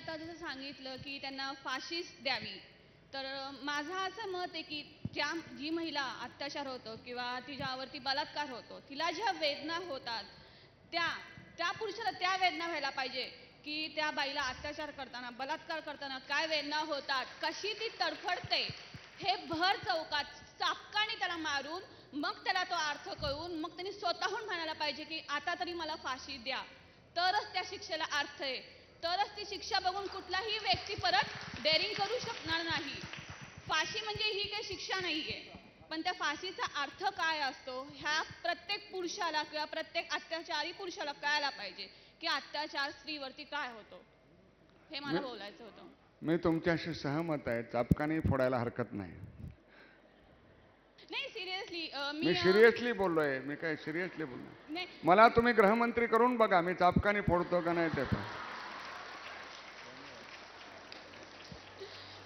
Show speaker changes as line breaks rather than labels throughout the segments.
आता जसं सांगितलं की त्यांना फाशीच द्यावी, तर माझं असं मत आहे की जी महिला अत्याचार होतो किंवा तिच्यावरती बलात्कार होतो, तिला ज्या वेदना होतात त्या त्या पुरुषाला त्या वेदना व्हायला पाहिजे की त्या बाईला अत्याचार करताना, बलात्कार करताना काय वेदना होतात, कशी ती तडफडते, हे भर चौकात चापकाने त्याला मारून मग त्याला तो अर्थ कळून मग त्यांनी स्वतःहून म्हणायला पाहिजे की आता तरी मला फाशी द्या. तरच त्या शिक्षेला अर्थ आहे. तरच ती शिक्षा बघून कुठलाही व्यक्ती परत डेअरिंग करू शकणार नाही. फाशी म्हणजे ही काही शिक्षा नाहीये, पण त्या फाशीचा अर्थ काय असतो ह्या प्रत्येक पुरुषाला किंवा प्रत्येक अत्याचारी पुरुषाला कळायला पाहिजे की अत्याचार स्त्रीवरती काय होतो. हे मला बोलायचं होतं.
मी तुमच्याशी सहमत आहे. चापकाने फोडायला हरकत नाही.
नाही, सिरियसली
मी सिरियसली बोललोय. मी काय सिरियसली बोललो.
नाही,
मला तुम्ही गृहमंत्री करून बघा, मी चापकाने फोडतो का नाही ते पण.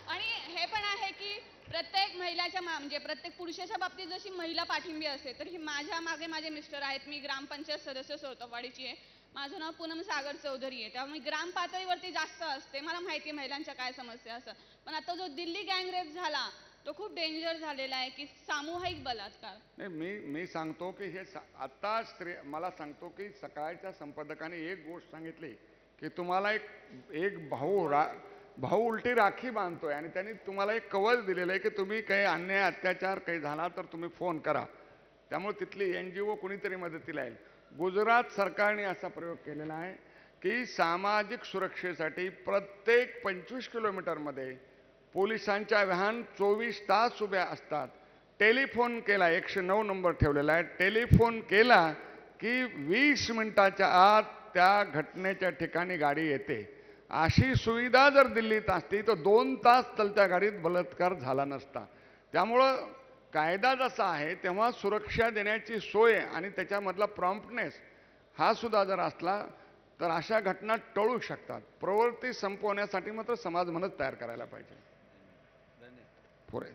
आणि हे पण आहे की प्रत्येक महिलाच्या म्हणजे प्रत्येक पुरुषाच्या बाबतीत जशी महिला पाठिंबी असते, तर ही माझ्या मागे माझे मिस्टर आहेत. मी ग्रामपंचायत सदस्य सोतवाडीची आहे. माझं नाव पूनम सागर चौधरी आहे. त्यामुळे ग्राम पातळीवरती जास्त असते. मला माहिती आहे महिलांच्या काय समस्या असतात. पण आता जो दिल्ली गँगरेप झाला तो खूप डेंजर झालेला आहे की सामूहिक बलात्कार.
नाही, मी सांगतो की हे आता मला सांगतो की सकाळच्या संपादकाने एक गोष्ट सांगितली की तुम्हाला एक भाऊ उलटी राखी बांधतोय आणि त्यांनी तुम्हाला एक कवच दिलेलं आहे की तुम्ही काही अन्याय अत्याचार काही झाला तर तुम्ही फोन करा. त्यामुळे तिथली NGO कुणीतरी मदतीला येईल. गुजरात सरकारने असा प्रयोग केलेला आहे की सामाजिक सुरक्षेसाठी प्रत्येक 25 किलोमीटरमध्ये पोलिसांच्या व्हॅन 24 तास उभ्या असतात. टेलिफोन केला, 109 नंबर ठेवलेला आहे. टेलिफोन केला की 20 मिनिटाच्या आत त्या घटनेच्या ठिकाणी गाडी येते. अशी सुविधा जर दिल्लीत असती तर 2 तास चलत्या गाडीत बलात्कार झाला नसता. त्यामुळं कायदा जसा आहे तेव्हा सुरक्षा देण्याची सोय आणि त्याच्यामधला प्रॉम्प्टनेस हा सुद्धा जर असला तर अशा घटना टळू शकतात. प्रवृत्ती संपवण्यासाठी मात्र समाज मनच तयार करायला पाहिजे. पुरे